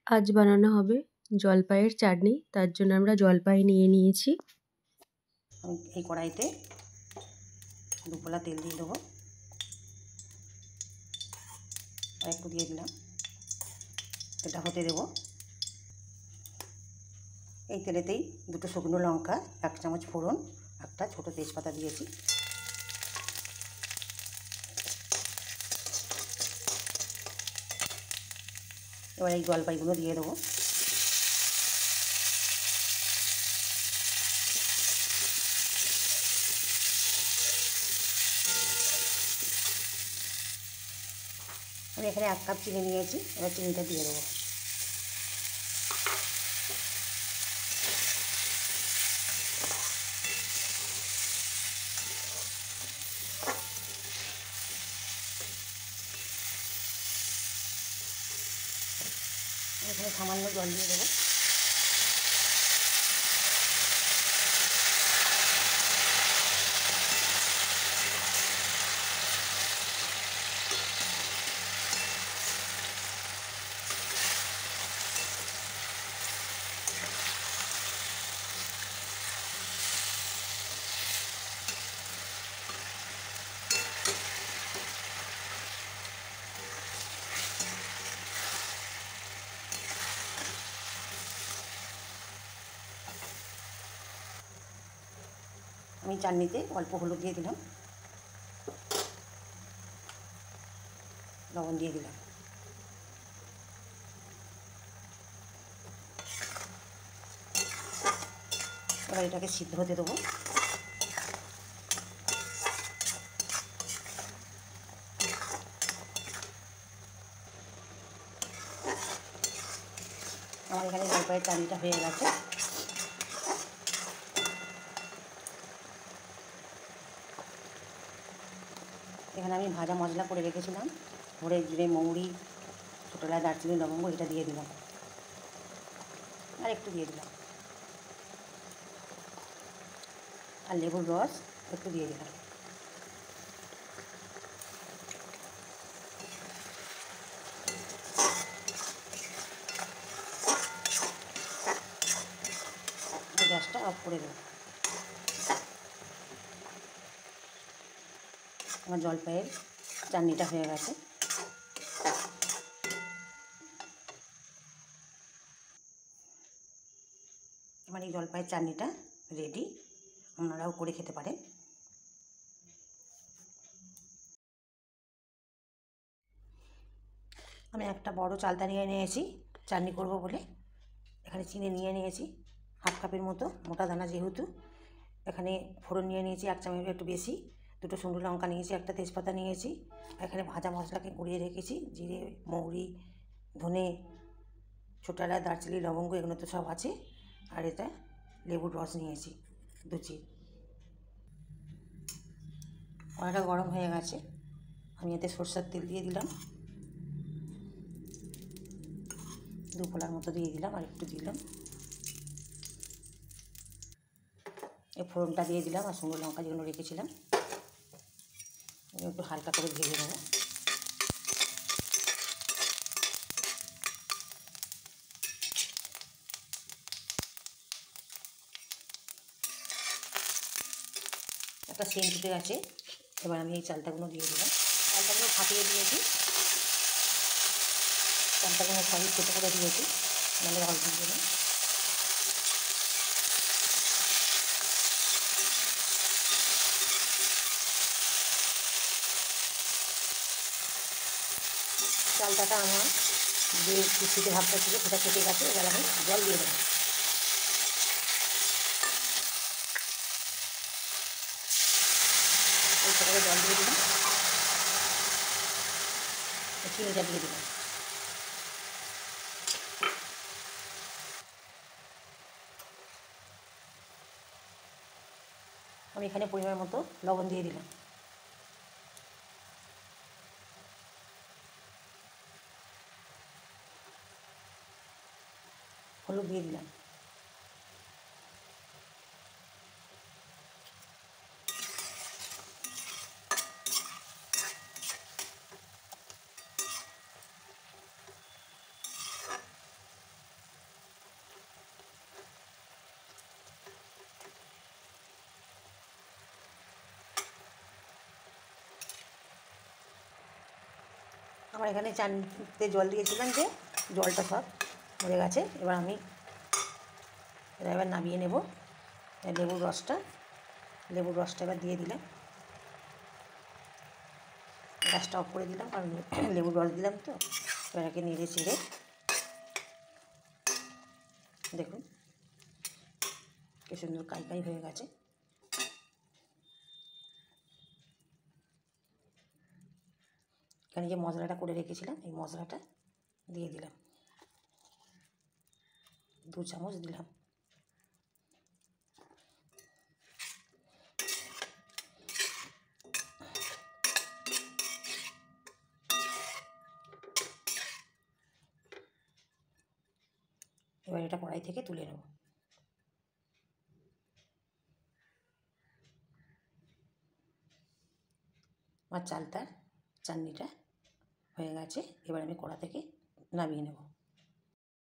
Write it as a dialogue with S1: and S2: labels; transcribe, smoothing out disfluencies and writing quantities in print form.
S1: আজ বানানো হবে জলপাইয়ের চাটনি। তার জন্য আমরা জলপাই নিয়ে নিয়েছি।
S2: আমি এই কড়াইতে দুপলা তেল দিয়ে দেবো, আর একটু দিয়ে দিলাম। এটা হতে দেবো। এই তেলেতেই দুটো শুকনো লঙ্কা, 1 চামচ ফোড়ন, একটা ছোটো তেজপাতা দিয়েছি। এবার এই জলপাইগুলো দিয়ে দেবো। আমি এখানে 1 কাপ চিনি নিয়েছি, এবার চিনিটা দিয়ে দেবো। এখানে সামান্য জল দিয়ে দেবো। আমি চাটনিতে অল্প হলুদ দিয়ে দিলাম, লবণ দিয়ে দিলাম। এবার এটাকে সিদ্ধ হতে দেবো। আমার এখানে জলপাইয়ের চাটনিটা হয়ে গেছে। এখানে আমি ভাজা মশলা করে রেখেছিলাম, ধরে জিরে, মৌরি, ছোটো এলাচ, দারচিনি, লবঙ্গ, এটা দিয়ে দিলাম, আর একটু দিয়ে দিলাম, আর লেবুর রস একটু দিয়ে দিলাম। গ্যাসটা অফ করে দেবো। আমার জলপাইয়ের চাটনিটা হয়ে গেছে। আমার এই জলপাইয়ের চাটনিটা রেডি, আপনারাও করে খেতে পারেন। আমি একটা বড় চালতা নিয়ে নিয়েছি চাটনি করব বলে। এখানে চিনি নিয়ে নিয়েছি 1/2 কাপের মতো, মোটা দানা যেহেতু। এখানে ফোড়ন নিয়ে নিয়েছি 1 চামচের একটু বেশি, দুটো শুকনো লঙ্কা নিয়েছি, একটা তেজপাতা নিয়েছি। এখানে ভাজা মশলাকে গুঁড়িয়ে রেখেছি, জিরে, মৌরি, ধনে, ছোটো এলাচ, দারচিনি, লবঙ্গ, এগুলো তো সব আছে। আর এটা লেবুর রস নিয়েছি 2 চিপ। কড়াইটা গরম হয়ে গেছে, আমি এতে সরষের তেল দিয়ে দিলাম, 2 কলার মতো দিয়ে দিলাম, আর একটু দিলাম। এই ফোড়নটা দিয়ে দিলাম, আর শুকনো লঙ্কা যেগুলো রেখেছিলাম একটু হালকা করে ভেজে নেবো। একটা সেন্ট উঠে গেছে। এবার আমি এই চালটাগুলো দিয়ে দিলাম। চালটাগুলো ফাটিয়ে দিয়েছি, চালটাগুলো সবই ছোটো করে দিয়েছি, নাহলে অল্প দেবেন। চালটাটা আমার যে কুচিতে ভাবটা ছিল সেটা কেটে গেছে। এবার আমি জল দিয়ে দেবো। অল্প করে জল দিয়ে দিলাম, চিনিটা দিয়ে দিলাম। আমি এখানে পরিমাণ মতো লবণ দিয়ে দিলাম। হলুদ দিয়ে দিলাম। আমার এখানে চানতে জল দিয়েছিলাম যে জলটা সব মরে গেছে। এবার আমি এবার নামিয়ে নেব। লেবুর রসটা এবার দিয়ে দিলাম। গ্যাসটা অফ করে দিলাম, কারণ লেবুর রস দিলাম তো। এবার একে নেড়ে চেড়ে দেখুন কি সুন্দর কাই হয়ে গেছে। এখানে যে মশলাটা করে রেখেছিলাম এই মশলাটা দিয়ে দিলাম, 2 চামচ দিলাম। এবার এটা কড়াই থেকে তুলে নেব। আমার চালতার চাটনিটা হয়ে গেছে। এবার আমি কড়া থেকে নামিয়ে নেব।